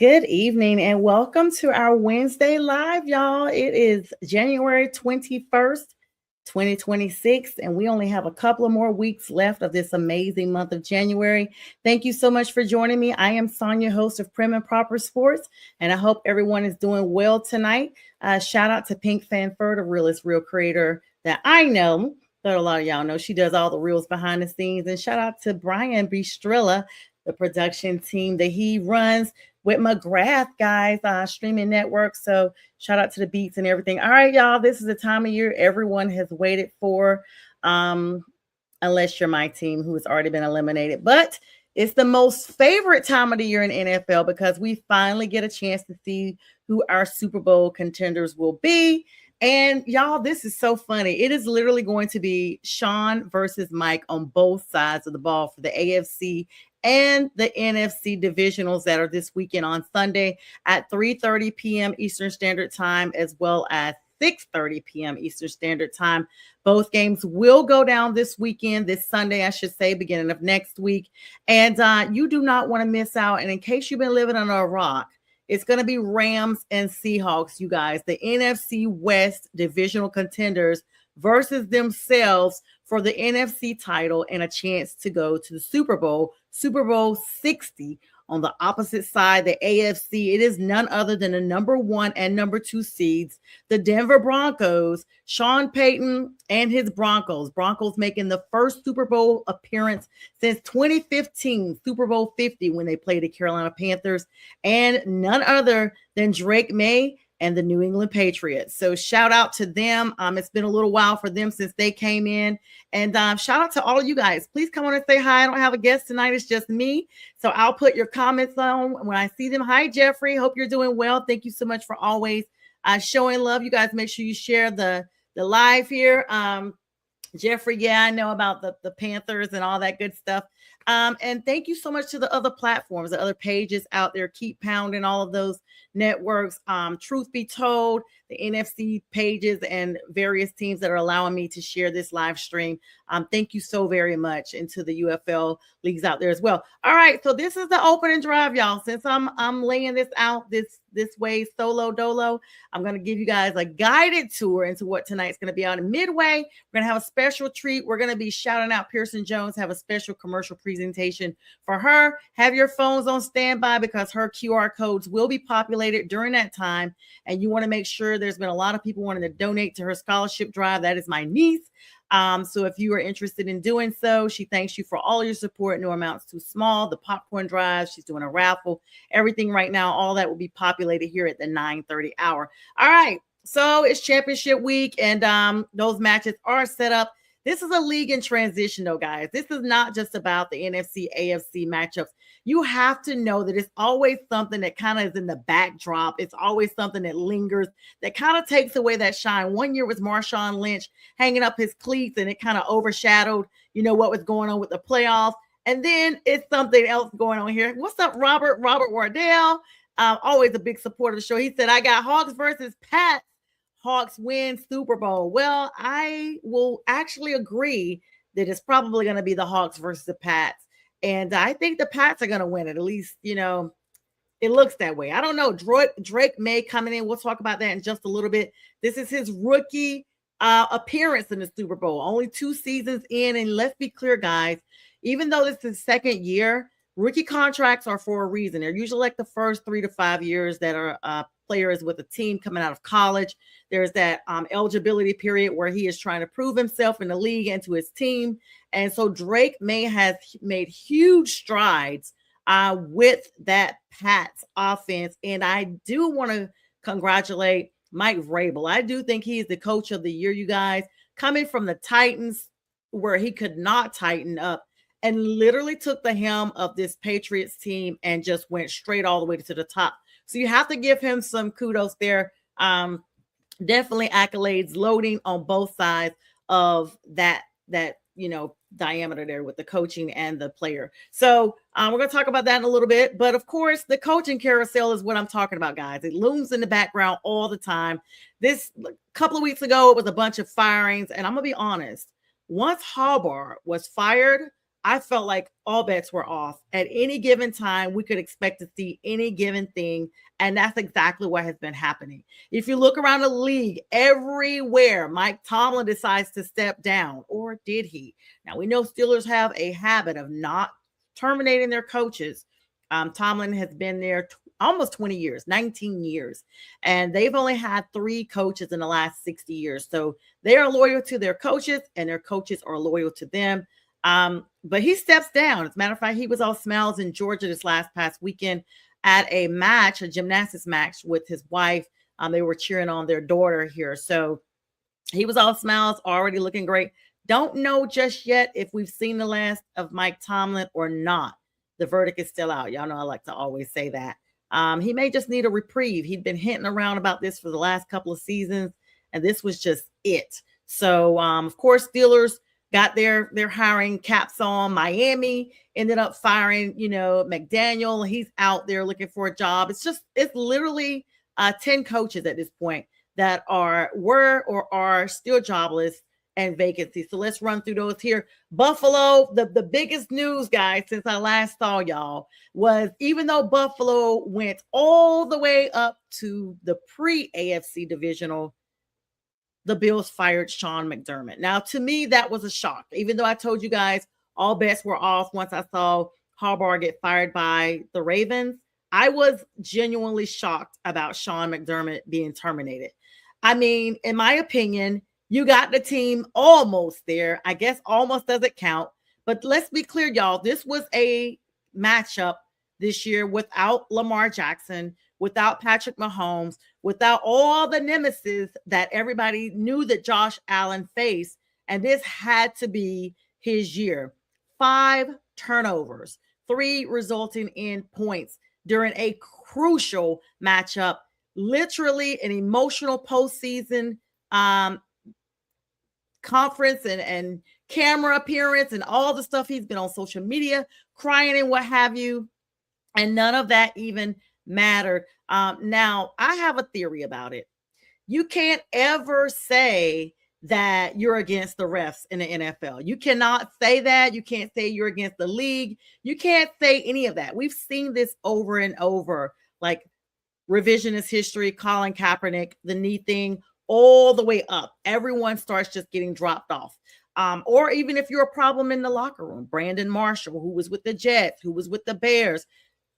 Good evening and welcome to our Wednesday live, y'all. It is January 21st, 2026, and we only have a couple of more weeks left of this amazing month of January. Thank you so much for joining me. I am Sonia, host of Prim and Proper Sports, and I hope everyone is doing well tonight. Shout out to Pink Fanfur, the realest real creator that I know. That a lot of y'all know. She does all the reels behind the scenes. And shout out to Brian Bistrilla, the production team that he runs with McGrath, guys, streaming network. So shout out to the beats and everything. All right, y'all, this is the time of year everyone has waited for, unless you're my team who has already been eliminated. But it's the most favorite time of the year in NFL because we finally get a chance to see who our Super Bowl contenders will be. And y'all, this is so funny. It is literally going to be Sean versus Mike on both sides of the ball for the AFC and the NFC divisionals that are this weekend on Sunday at 3:30 p.m. Eastern Standard Time, as well as 6:30 p.m. Eastern Standard Time. Both games will go down this weekend, this Sunday, I should say, beginning of next week. And you do not want to miss out. And in case you've been living under a rock, it's going to be Rams and Seahawks, you guys, the NFC West divisional contenders versus themselves for the NFC title and a chance to go to the Super Bowl 60 on the opposite side, the AFC. It is none other than the number 1 and number 2 seeds, the Denver Broncos, Sean Payton and his Broncos making the first Super Bowl appearance since 2015, Super Bowl 50, when they played the Carolina Panthers, and none other than Drake May and the New England Patriots. So shout out to them. It's been a little while for them since they came in. And shout out to all of you guys. Please come on and say hi. I don't have a guest tonight. It's just me. So I'll put your comments on when I see them. Hi, Jeffrey. Hope you're doing well. Thank you so much for always showing love. You guys make sure you share the live here. Jeffrey, yeah, I know about the Panthers and all that good stuff. And thank you so much to the other platforms, the other pages out there. Keep pounding all of those networks. Truth be told, the NFC pages and various teams that are allowing me to share this live stream. Thank you so very much, and to the UFL leagues out there as well. All right, so this is the opening drive, y'all. Since I'm laying this out this way solo dolo, I'm going to give you guys a guided tour into what tonight's going to be on. In midway, we're going to have a special treat. We're going to be shouting out Pearson Jones, have a special commercial presentation for her. Have your phones on standby because her QR codes will be populated during that time, and you want to make sure. There's been a lot of people wanting to donate to her scholarship drive. That is my niece. So if you are interested in doing so, she thanks you for all your support. No amount's too small. The popcorn drive, she's doing a raffle, everything right now. All that will be populated here at the 9:30 hour. All right. So it's championship week, and those matches are set up. This is a league in transition, though, guys. This is not just about the NFC, AFC matchups. You have to know that it's always something that kind of is in the backdrop. It's always something that lingers, that kind of takes away that shine. One year was Marshawn Lynch hanging up his cleats, and it kind of overshadowed, what was going on with the playoffs. And then it's something else going on here. What's up, Robert? Robert Wardell, always a big supporter of the show. He said, I got Hawks versus Pats. Hawks win Super Bowl. Well, I will actually agree that it's probably going to be the Hawks versus the Pats. And I think the Pats are going to win it. At least, it looks that way. I don't know. Drake May coming in. We'll talk about that in just a little bit. This is his rookie appearance in the Super Bowl. Only 2 seasons in. And let's be clear, guys, even though this is his second year, rookie contracts are for a reason. They're usually like the first 3 to 5 years that are players with a team coming out of college. There's that eligibility period where he is trying to prove himself in the league and to his team. And so Drake May has made huge strides with that Pats offense. And I do want to congratulate Mike Vrabel. I do think he is the coach of the year, you guys, coming from the Titans where he could not tighten up, and literally took the helm of this Patriots team and just went straight all the way to the top. So you have to give him some kudos there. Definitely accolades loading on both sides of that diameter there with the coaching and the player. So we're going to talk about that in a little bit. But of course, the coaching carousel is what I'm talking about, guys. It looms in the background all the time. This couple of weeks ago, it was a bunch of firings. And I'm going to be honest. Once Harbaugh was fired, I felt like all bets were off. At any given time, we could expect to see any given thing. And that's exactly what has been happening. If you look around the league, everywhere Mike Tomlin decides to step down, or did he? Now, we know Steelers have a habit of not terminating their coaches. Tomlin has been there almost 20 years, 19 years, and they've only had 3 coaches in the last 60 years. So they are loyal to their coaches, and their coaches are loyal to them. But he steps down. As a matter of fact, he was all smiles in Georgia this past weekend at a match, a gymnastics match with his wife. They were cheering on their daughter here. So he was all smiles, already looking great. Don't know just yet if we've seen the last of Mike Tomlin or not. The verdict is still out. Y'all know I like to always say that. He may just need a reprieve. He'd been hinting around about this for the last couple of seasons, and this was just it. So, of course, Steelers got their hiring caps on. Miami ended up firing, McDaniel. He's out there looking for a job. It's literally 10 coaches at this point that were or are still jobless and vacancies. So let's run through those here. Buffalo, the biggest news, guys, since I last saw y'all was, even though Buffalo went all the way up to the pre-AFC divisional, the Bills fired Sean McDermott. Now, to me, that was a shock. Even though I told you guys all bets were off once I saw Harbaugh get fired by the Ravens, I was genuinely shocked about Sean McDermott being terminated. I mean, in my opinion, you got the team almost there. I guess almost doesn't count. But let's be clear, y'all. This was a matchup this year without Lamar Jackson, without Patrick Mahomes, without all the nemesis that everybody knew that Josh Allen faced. And this had to be his year. 5 turnovers, 3 resulting in points during a crucial matchup, literally an emotional postseason conference and camera appearance and all the stuff he's been on social media crying and what have you. And none of that even mattered. Now, I have a theory about it. You can't ever say that you're against the refs in the NFL. You cannot say that. You can't say you're against the league. You can't say any of that. We've seen this over and over, like revisionist history, Colin Kaepernick, the knee thing, all the way up. Everyone starts just getting dropped off. Or even if you're a problem in the locker room, Brandon Marshall, who was with the Jets, who was with the Bears,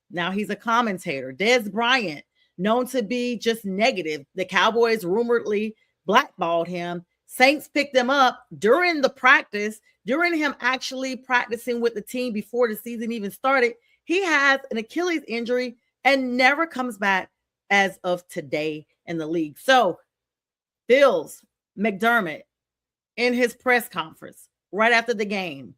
now he's a commentator. Dez Bryant, known to be just negative. The Cowboys rumoredly blackballed him. Saints picked him up during the practice, during him actually practicing with the team before the season even started. He has an Achilles injury and never comes back as of today in the league. So, Bills, McDermott, in his press conference right after the game,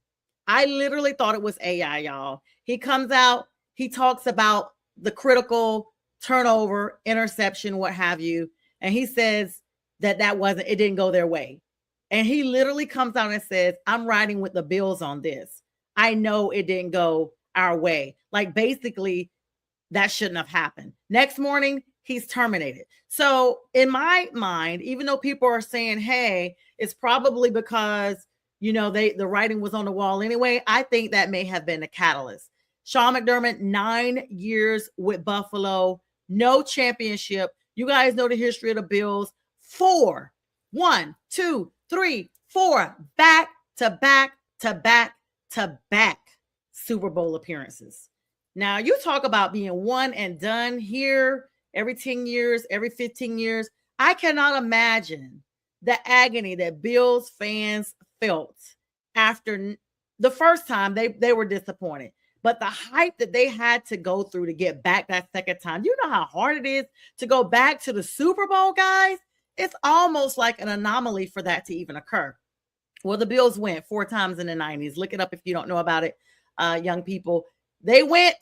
I literally thought it was AI, y'all. He comes out, he talks about the critical turnover, interception, what have you, and he says that it didn't go their way. And he literally comes out and says, I'm riding with the Bills on this. I know it didn't go our way. Like, basically, that shouldn't have happened. Next morning, he's terminated. So in my mind, even though people are saying, hey, it's probably because, the writing was on the wall anyway, I think that may have been a catalyst. Sean McDermott, 9 years with Buffalo, no championship. You guys know the history of the Bills. 4, 1, 2, 3, 4, back to back to back to back Super Bowl appearances. Now, you talk about being one and done here every 10 years, every 15 years. I cannot imagine the agony that Bills fans felt after the first time they were disappointed. But the hype that they had to go through to get back that second time, you know how hard it is to go back to the Super Bowl, guys? It's almost like an anomaly for that to even occur. Well, the Bills went 4 times in the 90s. Look it up if you don't know about it, young people. They went,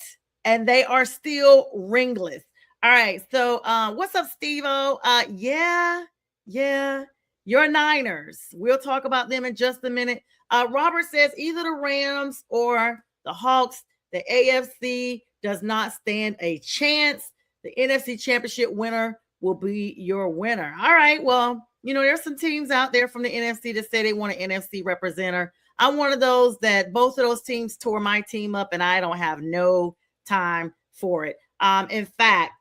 and they are still ringless. All right, so what's up, Steve-O? Yeah, your Niners. We'll talk about them in just a minute. Robert says either the Rams or the Hawks. The AFC does not stand a chance. The NFC Championship winner will be your winner. All right, well, there's some teams out there from the NFC that say they want an NFC representative. I'm one of those that both of those teams tore my team up, and I don't have no time for it. In fact,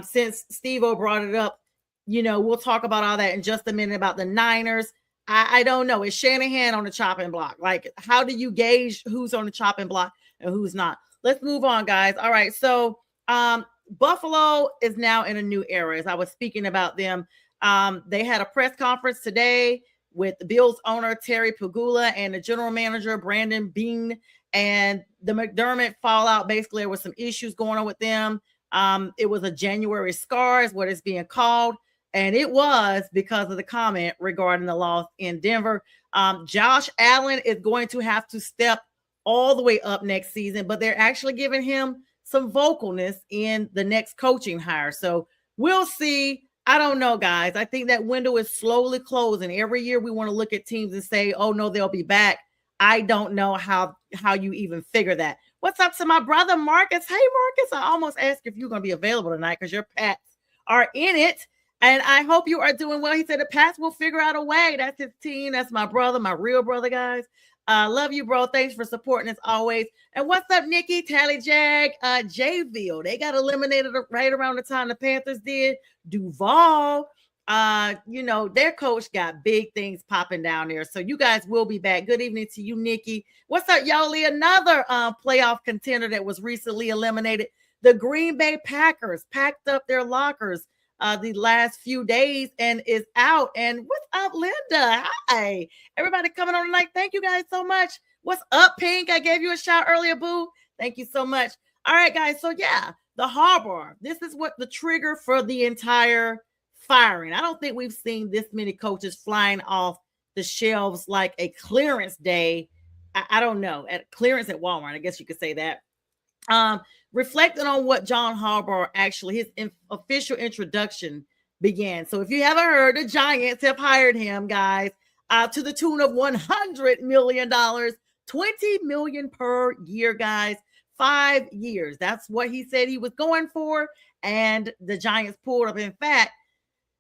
since Steve-O brought it up, we'll talk about all that in just a minute about the Niners. I don't know. Is Shanahan on the chopping block? Like, how do you gauge who's on the chopping block and who's not? Let's move on, guys. All right. So Buffalo is now in a new era. As I was speaking about them, they had a press conference today with the Bills owner, Terry Pegula, and the general manager, Brandon Beane, and the McDermott fallout. Basically, there was some issues going on with them. It was a January scar is what it's being called. And it was because of the comment regarding the loss in Denver. Josh Allen is going to have to step all the way up next season, but they're actually giving him some vocalness in the next coaching hire. So we'll see. I don't know, guys. I think that window is slowly closing. Every year we want to look at teams and say, oh, no, they'll be back. I don't know how you even figure that. What's up to my brother, Marcus? Hey, Marcus, I almost asked if you're going to be available tonight because your Pats are in it. And I hope you are doing well. He said the Pats will figure out a way. That's his team. That's my brother, my real brother, guys. Love you, bro. Thanks for supporting us always. And what's up, Nikki, Tally Jag, Jayville? They got eliminated right around the time the Panthers did. Duval, their coach got big things popping down there. So you guys will be back. Good evening to you, Nikki. What's up, Yoli? Another playoff contender that was recently eliminated. The Green Bay Packers packed up their lockers the last few days and is out. And what's up, Linda? Hi, everybody coming on tonight. Thank you guys so much. What's up, Pink? I gave you a shout earlier, boo. Thank you so much. All right, guys. So yeah, the Harbor. This is what the trigger for the entire firing. I don't think we've seen this many coaches flying off the shelves like a clearance day. I don't know, at clearance at Walmart. I guess you could say that. Reflecting on what John Harbaugh actually, his official introduction began. So if you haven't heard, the Giants have hired him, guys, to the tune of $100 million, $20 million per year, guys, 5 years. That's what he said he was going for. And the Giants pulled up. In fact,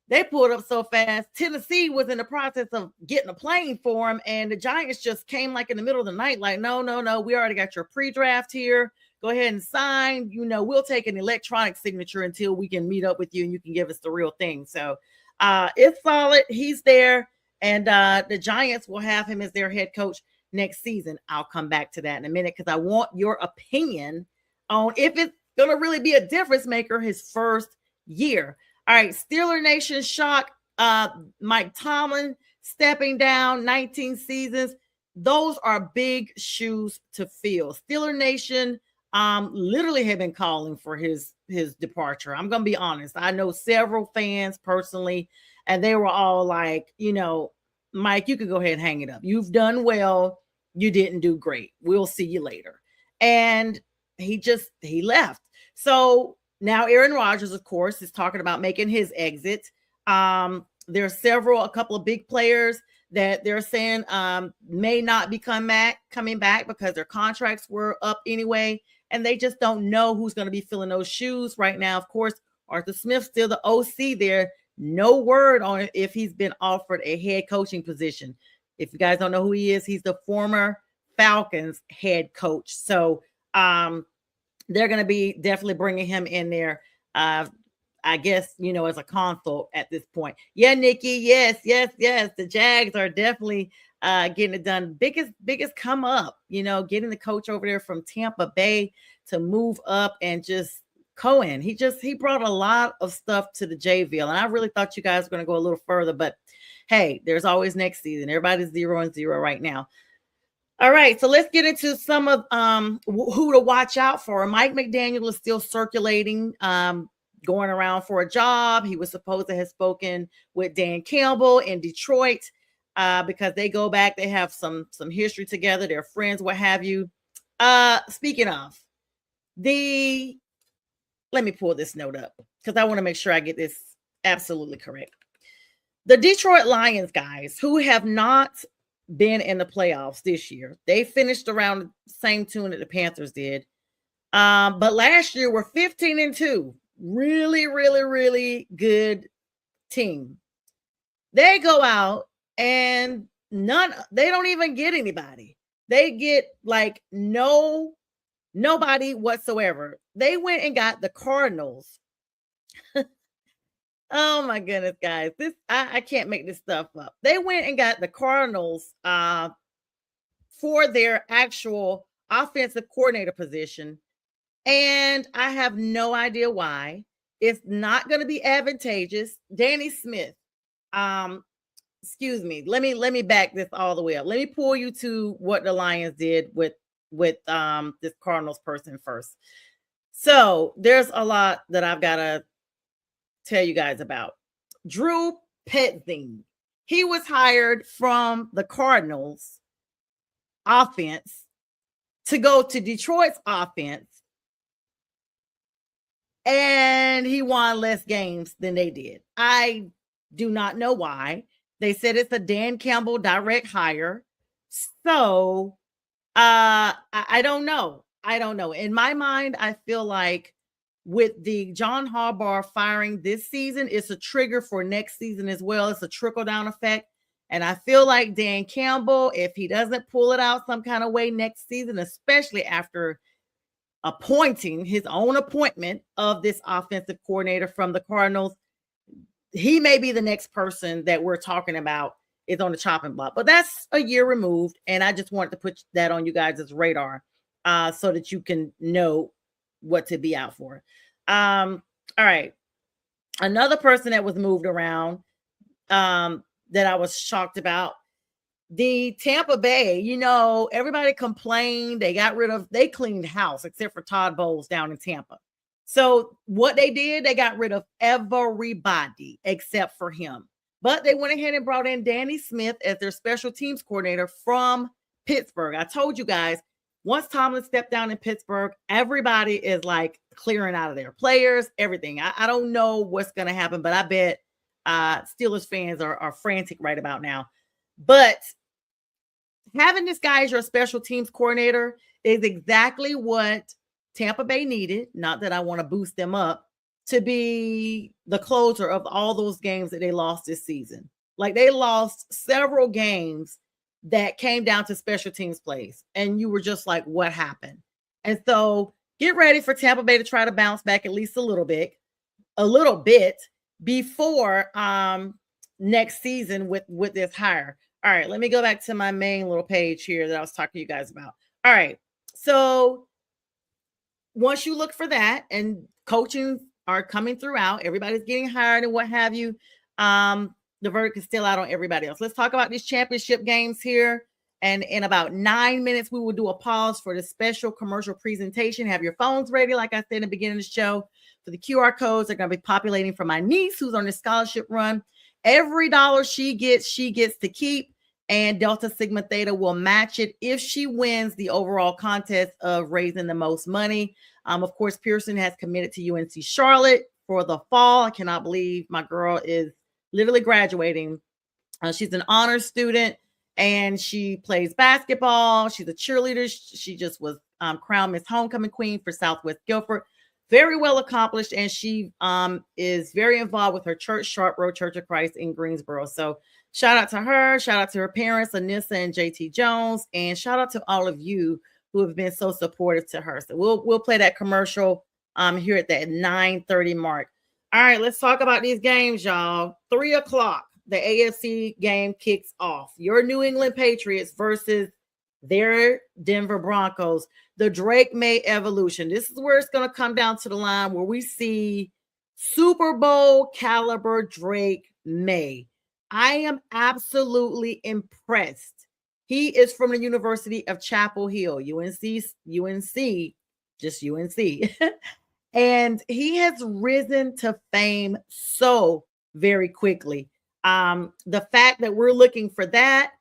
they pulled up so fast. Tennessee was in the process of getting a plane for him. And the Giants just came like in the middle of the night, like, no, we already got your pre-draft here. Go ahead and sign. We'll take an electronic signature until we can meet up with you and you can give us the real thing. So it's solid. He's there. And the Giants will have him as their head coach next season. I'll come back to that in a minute because I want your opinion on if it's going to really be a difference maker his first year. All right. Steeler Nation shock. Mike Tomlin stepping down 19 seasons. Those are big shoes to fill. Steeler Nation literally have been calling for his departure. I'm gonna be honest. I know several fans personally, and they were all like, Mike, you can go ahead and hang it up. You've done well. You didn't do great. We'll see you later. And he left. So now Aaron Rodgers, of course, is talking about making his exit. There are a couple of big players that they're saying may not be coming back because their contracts were up anyway. And they just don't know who's going to be filling those shoes right now. Of course, Arthur Smith's still the OC there. No word on if he's been offered a head coaching position. If you guys don't know who he is, he's the former Falcons head coach. So they're going to be definitely bringing him in there. I guess, as a consult at this point. Yeah, Nikki. Yes. The Jags are definitely getting it done. Biggest come up, getting the coach over there from Tampa Bay to move up, and just Cohen. He brought a lot of stuff to the Jayville. And I really thought you guys were going to go a little further, but hey, there's always next season. Everybody's 0-0 right now. All right, so let's get into some of who to watch out for. Mike McDaniel is still circulating, going around for a job. He was supposed to have spoken with Dan Campbell in Detroit because they go back. They have some history together. They're friends, what have you. Speaking of, let me pull this note up because I want to make sure I get this absolutely correct. The Detroit Lions, guys, who have not been in the playoffs this year, they finished around the same tune that the Panthers did. But last year were 15-2. Really, really, really good team. They go out and They don't even get anybody. They get like nobody whatsoever. They went and got the Cardinals. Oh my goodness, guys. I can't make this stuff up. They went and got the Cardinals for their actual offensive coordinator position. And I have no idea why. It's not going to be advantageous. Danny Smith. Excuse me. Let me back this all the way up. Let me pull you to what the Lions did with this Cardinals person first. So there's a lot that I've got to tell you guys about. Drew Petzing. He was hired from the Cardinals offense to go to Detroit's offense, and he won less games than they did. I do not know why. They said it's a Dan Campbell direct hire. So I don't know. I don't know. In my mind, I feel like with the John Harbaugh firing this season, it's a trigger for next season as well. It's a trickle-down effect. And I feel like Dan Campbell, if he doesn't pull it out some kind of way next season, especially after appointing his own appointment of this offensive coordinator from the Cardinals, he may be the next person that we're talking about is on the chopping block. But that's a year removed, and I just wanted to put that on you guys' radar so that you can know what to be out for. All right. Another person that was moved around that I was shocked about, the Tampa Bay, everybody complained. They cleaned house except for Todd Bowles down in Tampa. So what they did, they got rid of everybody except for him. But they went ahead and brought in Danny Smith as their special teams coordinator from Pittsburgh. I told you guys, once Tomlin stepped down in Pittsburgh, everybody is like clearing out of their players, everything. I don't know what's going to happen, but I bet Steelers fans are frantic right about now. But having this guy as your special teams coordinator is exactly what Tampa Bay needed. Not that I want to boost them up, to be the closer of all those games that they lost this season. Like, they lost several games that came down to special teams plays, and you were just like, what happened? And so get ready for Tampa Bay to try to bounce back at least a little bit before next season with this hire. All right, let me go back to my main little page here that I was talking to you guys about. All right, so once you look for that, and coaching are coming throughout, everybody's getting hired and what have you, the verdict is still out on everybody else. Let's talk about these championship games here. And in about 9 minutes, we will do a pause for the special commercial presentation. Have your phones ready, like I said in the beginning of the show. For the QR codes, they're going to be populating for my niece who's on the scholarship run. Every dollar she gets to keep. And Delta Sigma Theta will match it if she wins the overall contest of raising the most money. Of course, Pearson has committed to UNC Charlotte for the fall. I cannot believe my girl is literally graduating. She's an honors student, and she plays basketball. She's a cheerleader. She just was crowned Miss Homecoming Queen for Southwest Guilford. Very well accomplished, and she is very involved with her church, Sharp Road Church of Christ in Greensboro. So shout out to her. Shout out to her parents, Anissa and JT Jones, and shout out to all of you who have been so supportive to her. So we'll play that commercial here at that 9:30 mark. All right, let's talk about these games, y'all. 3:00, the AFC game kicks off. Your New England Patriots versus their Denver Broncos. The Drake May evolution. This is where it's going to come down to the line where we see Super Bowl caliber Drake May. I am absolutely impressed. He is from the University of Chapel Hill, UNC, just UNC. And he has risen to fame so very quickly. The fact that we're looking for that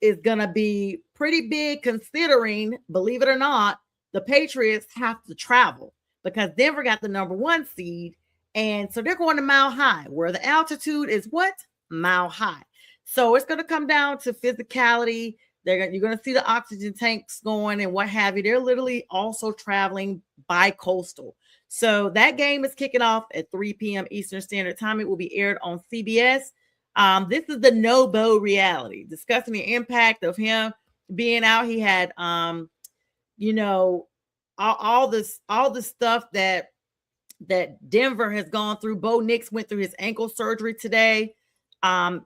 is going to be pretty big, considering, believe it or not, the Patriots have to travel because Denver got the number 1 seed. And so they're going to Mile High, where the altitude is what? Mile High. So it's going to come down to physicality. You're going to see the oxygen tanks going and what have you. They're literally also traveling by coastal. So that game is kicking off at 3 p.m. Eastern Standard Time. It will be aired on CBS. This is the no Bo reality, discussing the impact of him being out. He had, you know, all the stuff that Denver has gone through. Bo Nix went through his ankle surgery today.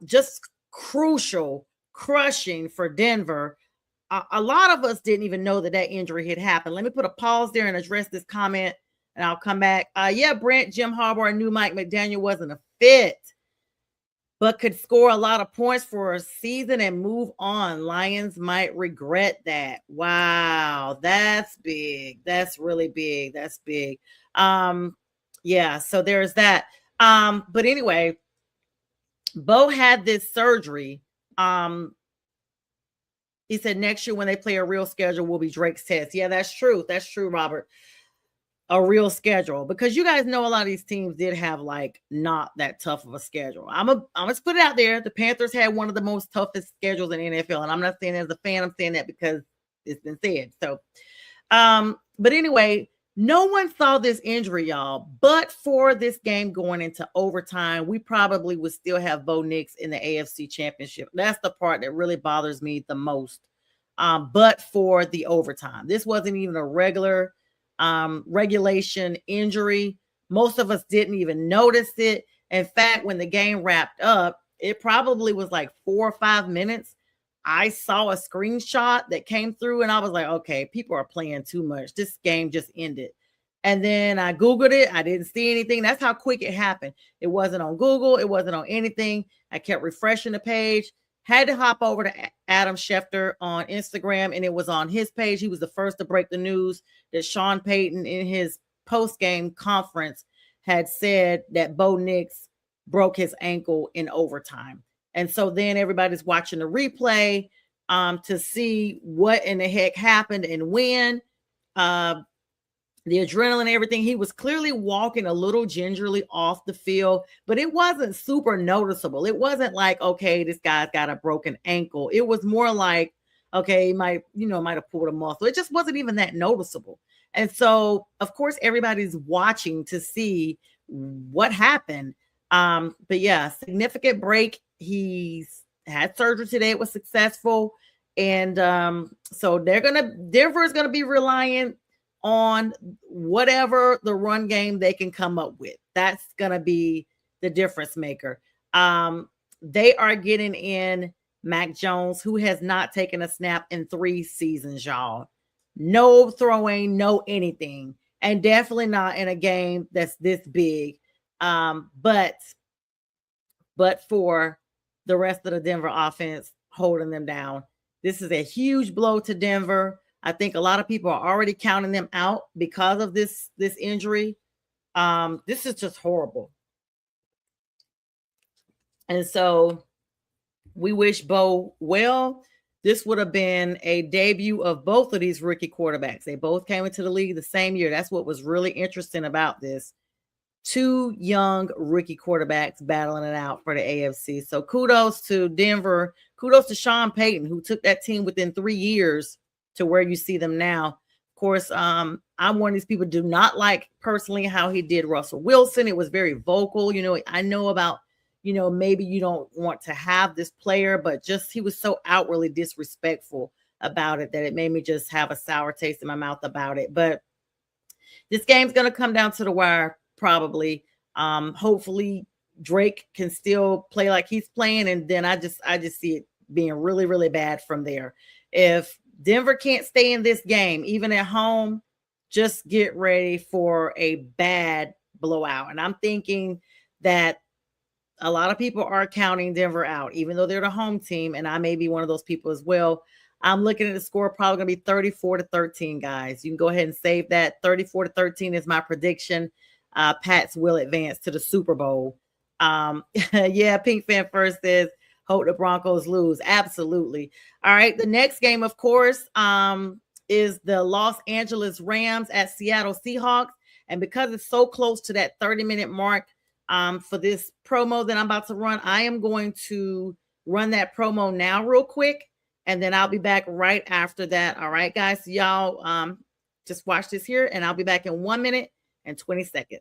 Just crucial, crushing for Denver. A lot of us didn't even know that injury had happened. Let me put a pause there and address this comment, and I'll come back. Yeah, Brent, Jim Harbaugh knew Mike McDaniel wasn't a fit, but could score a lot of points for a season and move on. Lions might regret that. Wow, that's big. That's really big. That's big. Yeah, so there's that. But anyway, Bo had this surgery. He said next year when they play a real schedule will be Drake's test. Yeah, that's true. That's true, Robert. A real schedule, because you guys know a lot of these teams did have like not that tough of a schedule. I'm gonna put it out there. The Panthers had one of the most toughest schedules in NFL, and I'm not saying as a fan. I'm saying that because it's been said. So, but anyway, no one saw this injury, y'all. But for this game going into overtime, we probably would still have Bo Nix in the AFC Championship. That's the part that really bothers me the most. But for the overtime, this wasn't even a regular regulation injury. Most of us didn't even notice it. In fact, when the game wrapped up, it probably was like 4 or 5 minutes. I saw a screenshot that came through and I was like, okay, people are playing too much. This game just ended. And then I Googled it. I didn't see anything. That's how quick it happened. It wasn't on Google. It wasn't on anything. I kept refreshing the page. Had to hop over to Adam Schefter on Instagram, and it was on his page. He was the first to break the news that Sean Payton in his post-game conference had said that Bo Nix broke his ankle in overtime. And so then everybody's watching the replay to see what in the heck happened and when. The adrenaline, everything. He was clearly walking a little gingerly off the field, but it wasn't super noticeable. It wasn't like, okay, this guy's got a broken ankle. It was more like, okay, he might have pulled a muscle. It just wasn't even that noticeable. And so, of course, everybody's watching to see what happened. But yeah, significant break. He's had surgery today. It was successful. And so Denver is going to be relying on whatever the run game they can come up with. That's going to be the difference maker. They are getting in Mac Jones, who has not taken a snap in 3 seasons, y'all. No throwing, no anything, and definitely not in a game that's this big. But for the rest of the Denver offense holding them down, this is a huge blow to Denver. I think a lot of people are already counting them out because of this injury. This is just horrible. And so we wish Bo well. This would have been a debut of both of these rookie quarterbacks. They both came into the league the same year. That's what was really interesting about this. 2 young rookie quarterbacks battling it out for the AFC. So kudos to Denver. Kudos to Sean Payton, who took that team within 3 years to where you see them now. Of course, I'm one of these people do not like personally how he did Russell Wilson. It was very vocal. I know about, maybe you don't want to have this player, but just he was so outwardly disrespectful about it that it made me just have a sour taste in my mouth about it. But this game's going to come down to the wire probably. Hopefully Drake can still play like he's playing, and then I just see it being really, really bad from there. If Denver can't stay in this game, even at home, just get ready for a bad blowout. And I'm thinking that a lot of people are counting Denver out, even though they're the home team. And I may be one of those people as well. I'm looking at the score, probably going to be 34-13, guys. You can go ahead and save that. 34-13 is my prediction. Pats will advance to the Super Bowl. Yeah, Pink Fan First says, hope the Broncos lose. Absolutely. All right. The next game, of course, is the Los Angeles Rams at Seattle Seahawks. And because it's so close to that 30-minute mark for this promo that I'm about to run, I am going to run that promo now real quick. And then I'll be back right after that. All right, guys. So y'all just watch this here. And I'll be back in 1 minute and 20 seconds.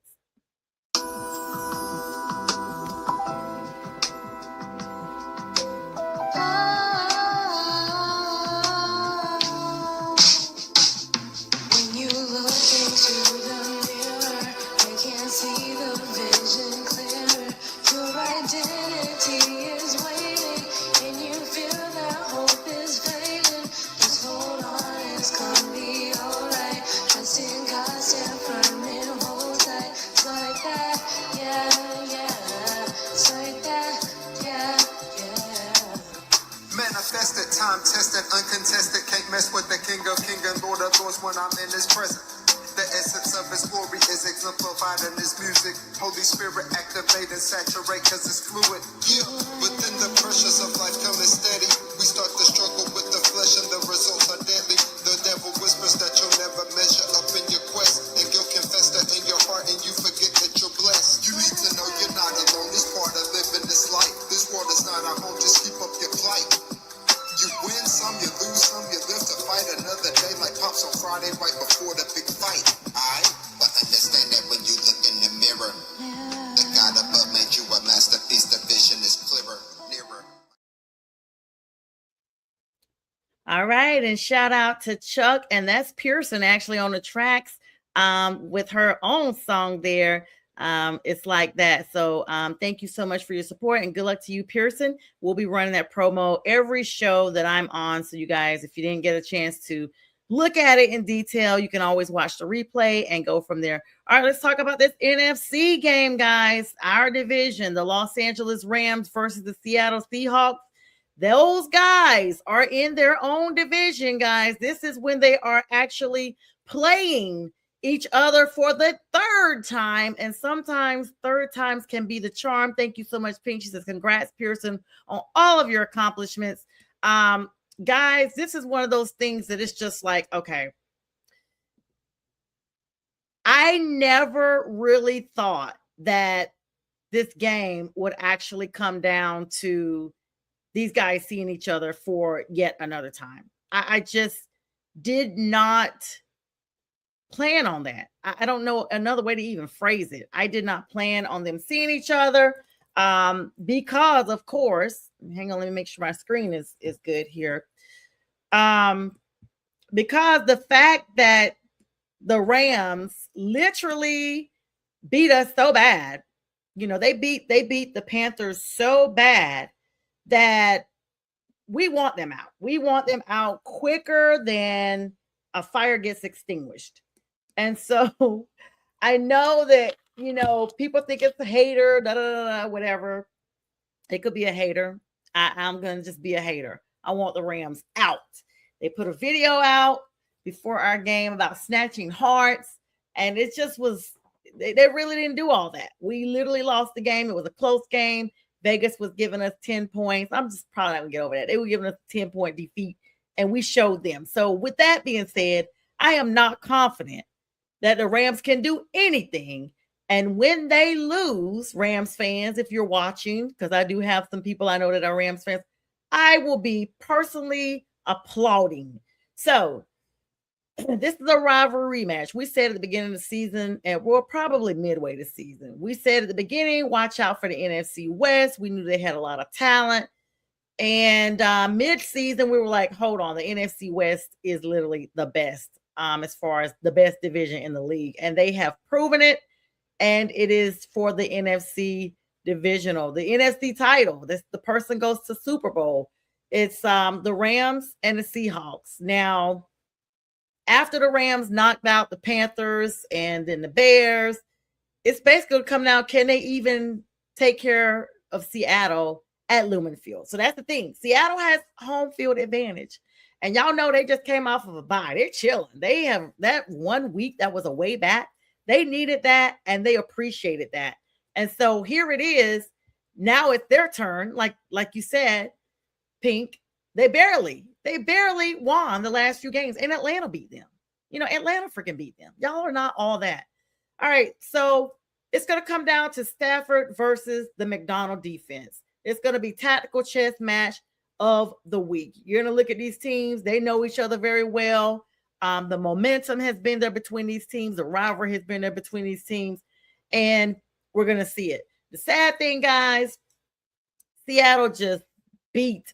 time tested, uncontested. Can't mess with the King of Kings and Lord of Lords when I'm in his presence. The essence of his glory is exemplified in his music. Holy Spirit activate and saturate cause it's fluid. Yeah, within the pressures of life coming steady. We start to struggle with the flesh and the results are deadly. The devil whispers that you'll never measure up in your quest. And guilt can fester in your heart and you forget that you're blessed. You need to know you're not alone. It's part of living this life. This world is not our home, just keep up your fight. You win some, you lose some, you live to fight another day like Pops on Friday right before the big fight. But understand that when you look in the mirror, the God above made you a masterpiece, the vision is clearer, nearer. All right, and shout out to Chuck, and that's Pearson actually on the tracks with her own song there. It's like that. So thank you so much for your support and good luck to you, Pearson. We'll be running that promo every show that I'm on. So you guys, if you didn't get a chance to look at it in detail, you can always watch the replay and go from there. All right, let's talk about this NFC game, guys. Our division, the Los Angeles Rams versus the Seattle Seahawks. Those guys are in their own division, guys. This is when they are actually playing each other for the third time. And sometimes third times can be the charm. Thank you so much, Pink. She says, congrats, Pearson, on all of your accomplishments. Guys, this is one of those things that it's just like, okay. I never really thought that this game would actually come down to these guys seeing each other for yet another time. I just did not plan on that. I don't know another way to even phrase it. I did not plan on them seeing each other because, of course, hang on, let me make sure my screen is good here. Because the fact that the Rams literally beat us so bad, you know, they beat the Panthers so bad that we want them out. We want them out quicker than a fire gets extinguished. And so I know that, you know, people think it's a hater, whatever. It could be a hater. I'm going to just be a hater. I want the Rams out. They put a video out before our game about snatching hearts. And it just was, they really didn't do all that. We literally lost the game. It was a close game. Vegas was giving us 10 points. I'm just probably not going to get over that. They were giving us a 10-point defeat, and we showed them. So with that being said, I am not confident that the Rams can do anything. And when they lose, Rams fans, if you're watching, because I do have some people I know that are Rams fans, I will be personally applauding. So this is a rivalry match. We said at the beginning of the season, and we're probably midway the season. We said at the beginning, watch out for the NFC West. We knew they had a lot of talent. And mid-season, we were like, hold on, the NFC West is literally the best as far as the best division in the league. And they have proven it. And it is for the NFC divisional, the NFC title. The person goes to Super Bowl. It's the Rams and the Seahawks. Now, after the Rams knocked out the Panthers and then the Bears, it's basically coming out, can they even take care of Seattle at Lumen Field? So that's the thing. Seattle has home field advantage. And y'all know they just came off of a bye. They're chilling. They have that 1 week that was a way back. They needed that and they appreciated that. And so here it is. Now it's their turn. Like you said, Pink, they barely won the last few games, and Atlanta beat them. You know, Atlanta freaking beat them. Y'all are not all that. All right, so it's going to come down to Stafford versus the McDonald defense. It's going to be tactical chess match of the week. You're going to look at these teams. They know each other very well. The momentum has been there between these teams. The rivalry has been there between these teams, and we're going to see it. The sad thing, guys, Seattle just beat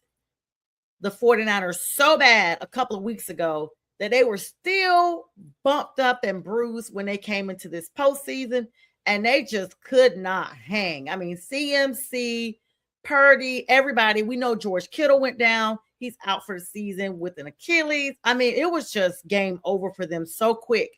the 49ers so bad a couple of weeks ago that they were still bumped up and bruised when they came into this postseason, and they just could not hang. I mean, CMC, Purdy, everybody. We know George Kittle went down. He's out for the season with an Achilles. I mean, it was just game over for them so quick.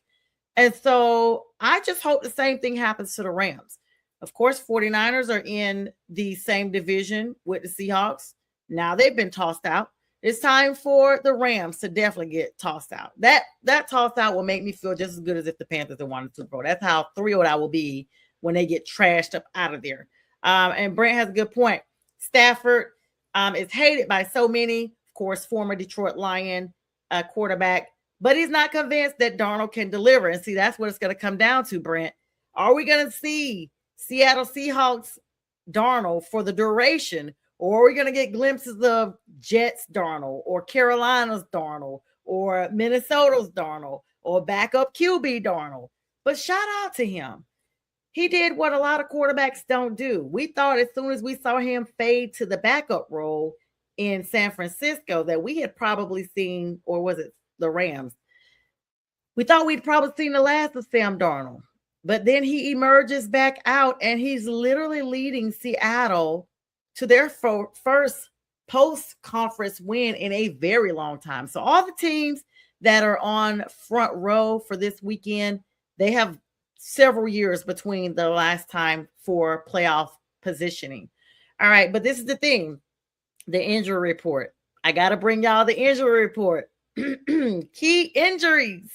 And so I just hope the same thing happens to the Rams. Of course, 49ers are in the same division with the Seahawks. Now they've been tossed out. It's time for the Rams to definitely get tossed out. That tossed out will make me feel just as good as if the Panthers had won the Super Bowl. That's how thrilled I will be when they get trashed up out of there. And Brent has a good point. Stafford is hated by so many. Of course, former Detroit Lion quarterback, but he's not convinced that Darnold can deliver. And see, that's what it's going to come down to, Brent. Are we going to see Seattle Seahawks Darnold for the duration? Or are we going to get glimpses of Jets Darnold or Carolina's Darnold or Minnesota's Darnold or backup QB Darnold? But shout out to him. He did what a lot of quarterbacks don't do. We thought as soon as we saw him fade to the backup role in San Francisco that we had probably seen, or was it the Rams? We thought we'd probably seen the last of Sam Darnold. But then he emerges back out and he's literally leading Seattle to their first post-conference win in a very long time. So all the teams that are on front row for this weekend, they have several years between the last time for playoff positioning. All right, but this is the thing, the injury report. I got to bring y'all the injury report. Key injuries.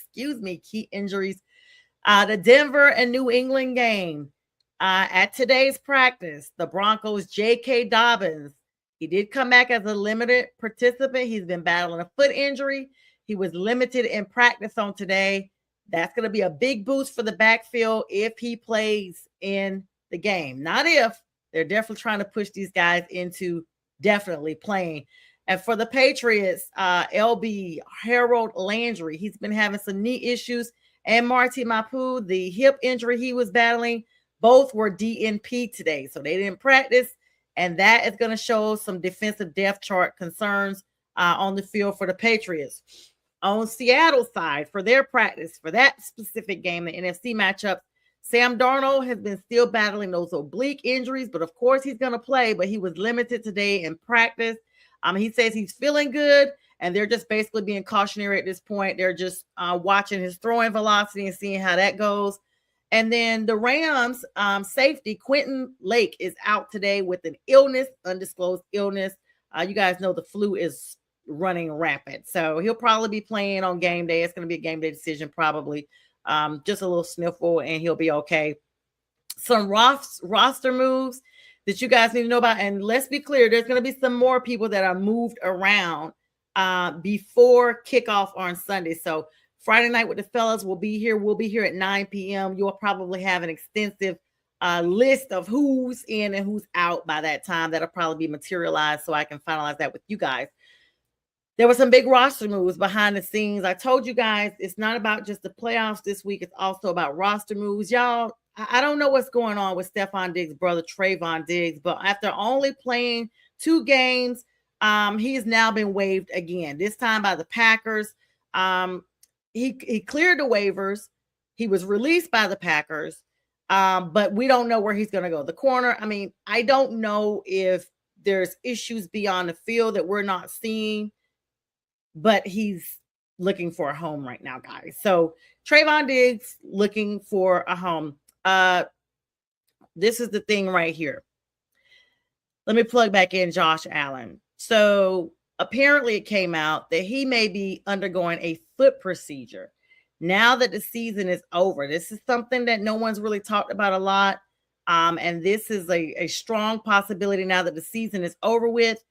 The Denver and New England game. At today's practice, the Broncos' J.K. Dobbins, he did come back as a limited participant. He's been battling a foot injury. He was limited in practice on today. That's going to be a big boost for the backfield if he plays in the game. Not if. They're definitely trying to push these guys into definitely playing. And for the Patriots, LB Harold Landry, he's been having some knee issues. And Marty Mapu, the hip injury he was battling, both were DNP today. So they didn't practice. And that is going to show some defensive depth chart concerns on the field for the Patriots. On Seattle's side, for their practice, for that specific game, the NFC matchup, Sam Darnold has been still battling those oblique injuries, but of course he's going to play, but he was limited today in practice. He says he's feeling good, and they're just basically being cautionary at this point. They're just watching his throwing velocity and seeing how that goes. And then the Rams safety, Quentin Lake, is out today with an illness, undisclosed illness. You guys know the flu is running rapid. So he'll probably be playing on game day. It's going to be a game day decision probably. Just a little sniffle, and he'll be okay. Some roster moves that you guys need to know about. And let's be clear, there's going to be some more people that are moved around before kickoff on Sunday. So Friday night with the fellas will be here. We'll be here at 9 p.m. You'll probably have an extensive list of who's in and who's out by that time. That'll probably be materialized so I can finalize that with you guys. There were some big roster moves behind the scenes. I told you guys it's not about just the playoffs this week. It's also about roster moves. Y'all, I don't know what's going on with Stephon Diggs' brother, Trayvon Diggs, but after only playing 2 games, he's now been waived again, this time by the Packers. He cleared the waivers. He was released by the Packers, but we don't know where he's going to go. The corner, I don't know if there's issues beyond the field that we're not seeing, but he's looking for a home right now, guys. So Trayvon Diggs looking for a home. This is the thing right here. Let me plug back in Josh Allen. So apparently it came out that he may be undergoing a foot procedure now that the season is over. This is something that no one's really talked about a lot. And this is a strong possibility now that the season is over with.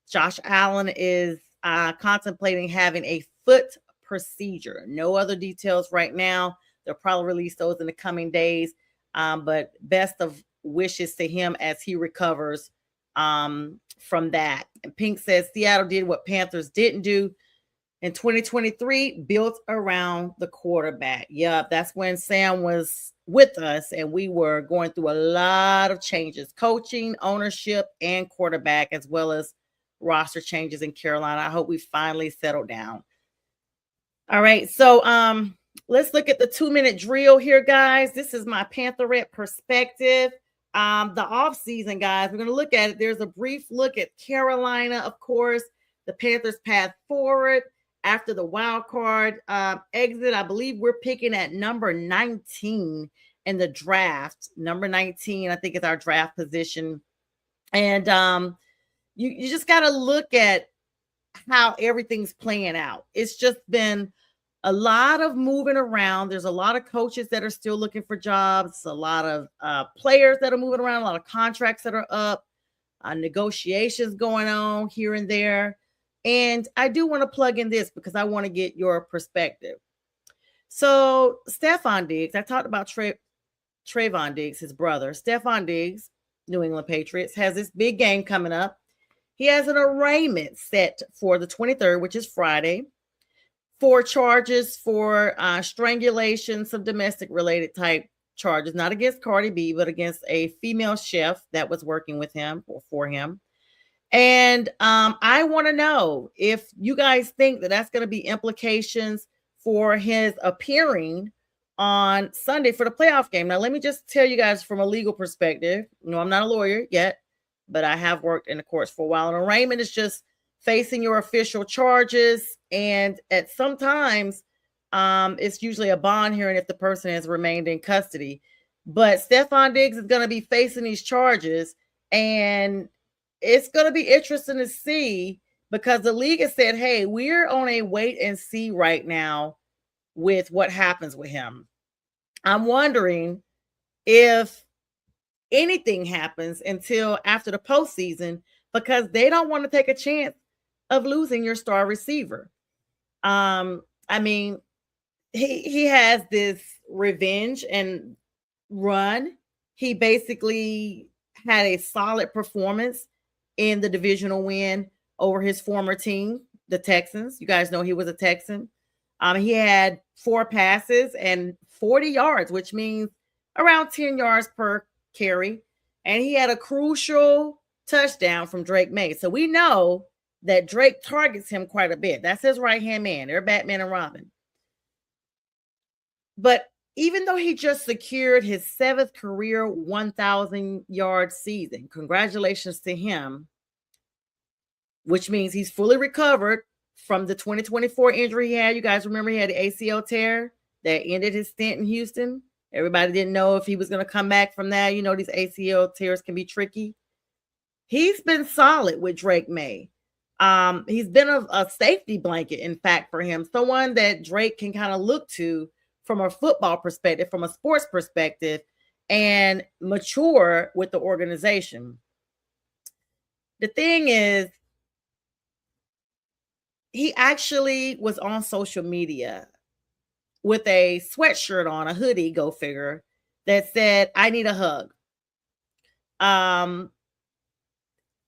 Josh Allen is contemplating having a foot procedure. No other details right now. They'll probably release those in the coming days. But best of wishes to him as he recovers from that. And Pink says Seattle did what Panthers didn't do in 2023, built around the quarterback. Yeah, that's when Sam was with us and we were going through a lot of changes, coaching, ownership, and quarterback, as well as roster changes in Carolina. I hope we finally settled down. All right, so let's look at the 2-minute drill here, guys. This is my Pantherette perspective. The offseason, guys, we're going to look at it. There's a brief look at Carolina, of course, the Panthers' path forward after the wild card exit. I believe we're picking at number 19 in the draft. Number 19, I think, is our draft position. And you just got to look at how everything's playing out. It's just been a lot of moving around. There's a lot of coaches that are still looking for jobs, a lot of players that are moving around, a lot of contracts that are up, negotiations going on here and there. And I do want to plug in this because I want to get your perspective. So, Stephon Diggs, I talked about Trayvon Diggs, his brother. Stephon Diggs, New England Patriots, has this big game coming up. He has an arraignment set for the 23rd, which is Friday, for charges for strangulation, some domestic related type charges, not against Cardi B, but against a female chef that was working with him or for him. And I want to know if you guys think that that's going to be implications for his appearing on Sunday for the playoff game. Now, let me just tell you guys from a legal perspective. No, I'm not a lawyer yet, but I have worked in the courts for a while. An arraignment is just facing your official charges, and at sometimes it's usually a bond hearing if the person has remained in custody. But Stephon Diggs is going to be facing these charges, and it's going to be interesting to see because the league has said, hey, we're on a wait and see right now with what happens with him. I'm wondering if anything happens until after the postseason because they don't want to take a chance of losing your star receiver. I mean, he has this revenge and run. He basically had a solid performance in the divisional win over his former team, the Texans. You guys know he was a Texan. He had 4 passes and 40 yards, which means around 10 yards per carry. And he had a crucial touchdown from Drake May. So we know that Drake targets him quite a bit. That's his right-hand man. They're Batman and Robin. But even though he just secured his 7th career 1,000-yard season, congratulations to him, which means he's fully recovered from the 2024 injury he had. You guys remember he had the ACL tear that ended his stint in Houston. Everybody didn't know if he was going to come back from that. You know, these ACL tears can be tricky. He's been solid with Drake May. He's been a safety blanket, in fact, for him. Someone that Drake can kind of look to from a football perspective, from a sports perspective, and mature with the organization. The thing is, he actually was on social media with a sweatshirt on, a hoodie, go figure, that said, I need a hug.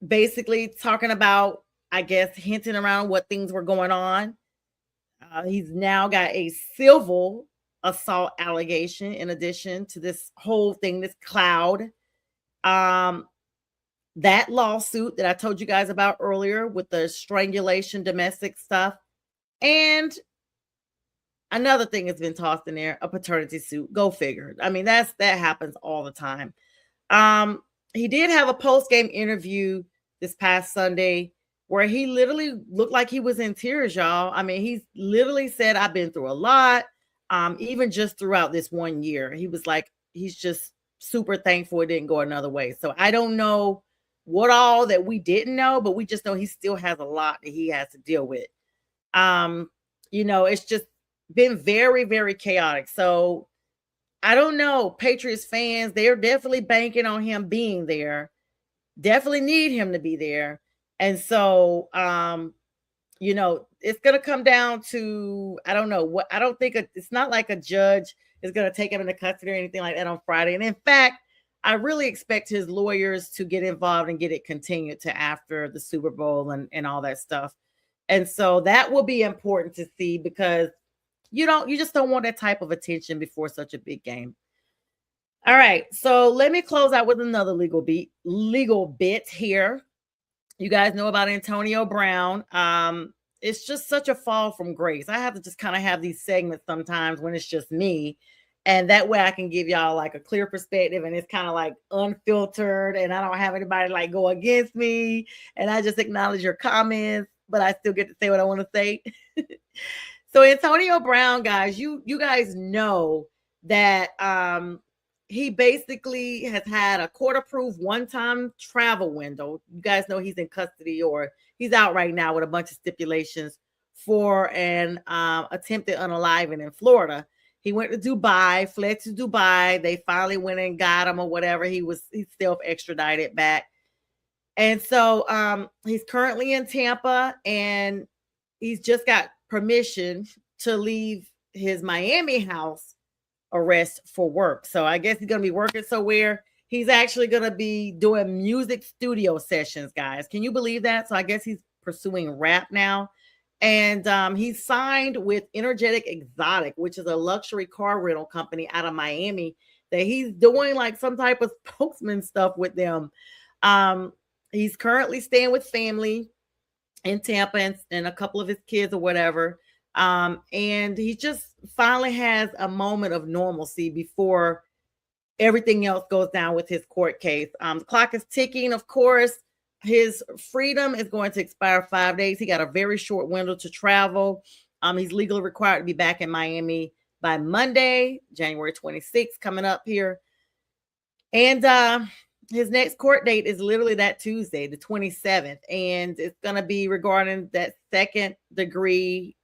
Basically talking about, I guess, hinting around what things were going on. He's now got a civil assault allegation in addition to this whole thing, this cloud. That lawsuit that I told you guys about earlier with the strangulation, domestic stuff. And another thing has been tossed in there, a paternity suit. Go figure. I mean, that happens all the time. He did have a post-game interview this past Sunday where he literally looked like he was in tears, y'all. I mean, he's literally said, I've been through a lot. Even just throughout this 1 year, he was like, he's just super thankful it didn't go another way. So I don't know what all that we didn't know, but we just know he still has a lot that he has to deal with. You know, it's just been very, very chaotic. So I don't know. Patriots fans, they're definitely banking on him being there. Definitely need him to be there. And so, you know, it's going to come down to, I don't know what, I don't think it's not like a judge is going to take him into custody or anything like that on Friday. And in fact, I really expect his lawyers to get involved and get it continued to after the Super Bowl and all that stuff. And so that will be important to see because you just don't want that type of attention before such a big game. All right. So let me close out with another legal bit here. You guys know about Antonio Brown. It's just such a fall from grace. I have to just kind of have these segments sometimes when it's just me. And that way I can give y'all like a clear perspective and it's kind of like unfiltered and I don't have anybody like go against me and I just acknowledge your comments, but I still get to say what I want to say. So Antonio Brown, guys, you guys know that he basically has had a court-approved one-time travel window. You guys know he's in custody, or he's out right now with a bunch of stipulations for an attempted unaliving in Florida. He went to Dubai, fled to Dubai. They finally went and got him or whatever. He's self-extradited back. And so he's currently in Tampa, and he's just got permission to leave his Miami house arrest for work. So I guess he's going to be working somewhere. He's actually going to be doing music studio sessions, guys. Can you believe that? So I guess he's pursuing rap now. And he's signed with Energetic Exotic, which is a luxury car rental company out of Miami, that he's doing like some type of spokesman stuff with them. He's currently staying with family in Tampa and a couple of his kids or whatever. And he just finally has a moment of normalcy before everything else goes down with his court case. The clock is ticking, of course. His freedom is going to expire 5 days. He got a very short window to travel. He's legally required to be back in Miami by Monday, January 26th, coming up here. And his next court date is literally that Tuesday, the 27th. And it's going to be regarding that second degree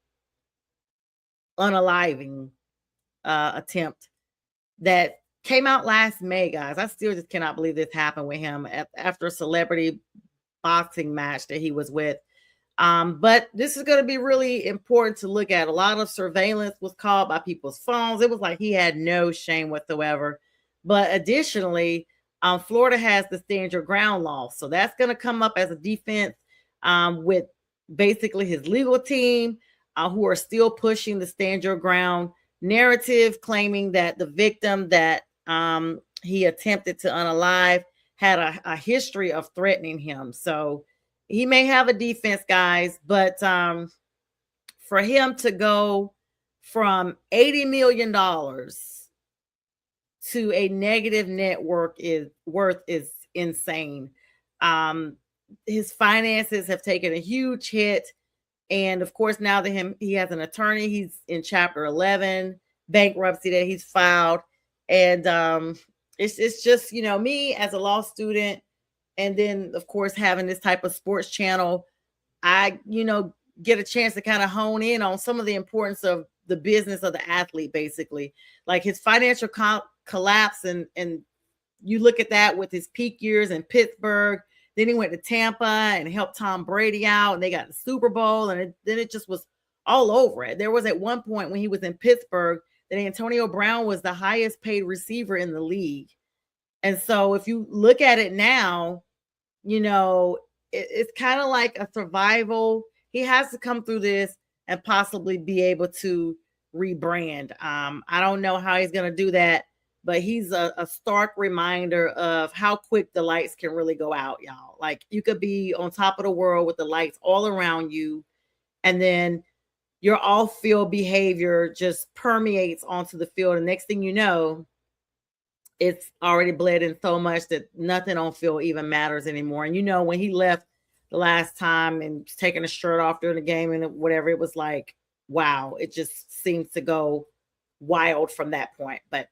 unaliving attempt that came out last May, guys. I still just cannot believe this happened with him after a celebrity boxing match that he was with. But this is going to be really important to look at. A lot of surveillance was called by people's phones. It was like he had no shame whatsoever. But additionally, Florida has the stand your ground law. So that's going to come up as a defense with basically his legal team, who are still pushing the stand your ground narrative, claiming that the victim that he attempted to unalive had a history of threatening him. So he may have a defense, guys, but for him to go from $80 million to a negative net worth is insane. His finances have taken a huge hit. And of course, now that he has an attorney, he's in Chapter 11 bankruptcy that he's filed. And it's just, me as a law student, and then of course having this type of sports channel, I get a chance to kind of hone in on some of the importance of the business of the athlete, basically, like his financial collapse. And you look at that with his peak years in Pittsburgh. Then he went to Tampa and helped Tom Brady out, and they got the Super Bowl, and then it just was all over it. There was at one point when he was in Pittsburgh that Antonio Brown was the highest paid receiver in the league. And so if you look at it now, it's kind of like a survival. He has to come through this and possibly be able to rebrand. I don't know how he's going to do that, but he's a stark reminder of how quick the lights can really go out, y'all. Like, you could be on top of the world with the lights all around you, and then your off-field behavior just permeates onto the field. And next thing you know, it's already bled in so much that nothing on field even matters anymore. And when he left the last time and taking his shirt off during the game and whatever, it was like, wow, it just seems to go wild from that point. But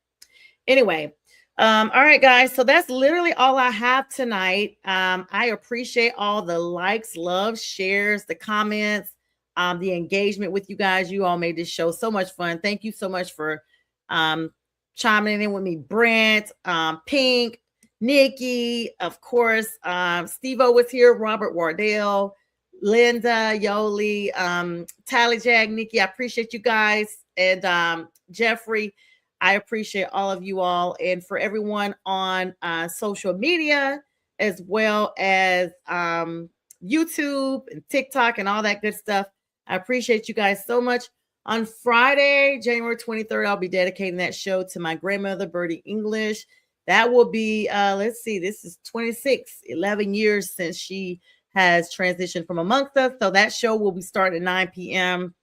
anyway, all right, guys. So that's literally all I have tonight. I appreciate all the likes, love, shares, the comments, the engagement with you guys. You all made this show so much fun. Thank you so much for chiming in with me. Brent, Pink, Nikki, of course. Steve-O was here. Robert Wardell, Linda, Yoli, Tally Jag, Nikki. I appreciate you guys. And Jeffrey, I appreciate all of you all. And for everyone on social media, as well as YouTube and TikTok and all that good stuff, I appreciate you guys so much. On Friday, January 23rd, I'll be dedicating that show to my grandmother, Birdie English. That will be, let's see, this is 11 years since she has transitioned from amongst us. So that show will be starting at 9 p.m.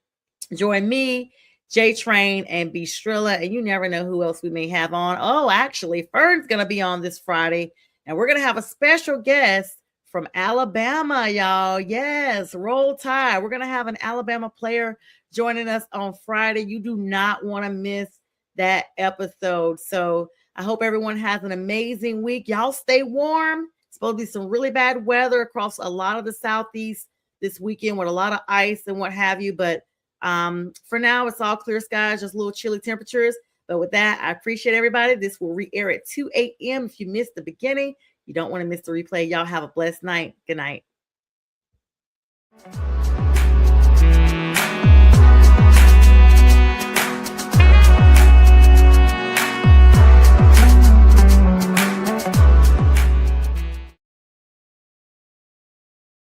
Join me, J Train, and B Strilla, and you never know who else we may have on. Oh, actually, Fern's going to be on this Friday, and we're going to have a special guest from Alabama, y'all. Yes, roll tide. We're going to have an Alabama player joining us on Friday. You do not want to miss that episode. So I hope everyone has an amazing week. Y'all stay warm. It's supposed to be some really bad weather across a lot of the Southeast this weekend with a lot of ice and what have you. But for now, it's all clear skies, just a little chilly temperatures. But with that, I appreciate everybody. This will re-air at 2 a.m. If you missed the beginning, you don't want to miss the replay. Y'all have a blessed night. Good night.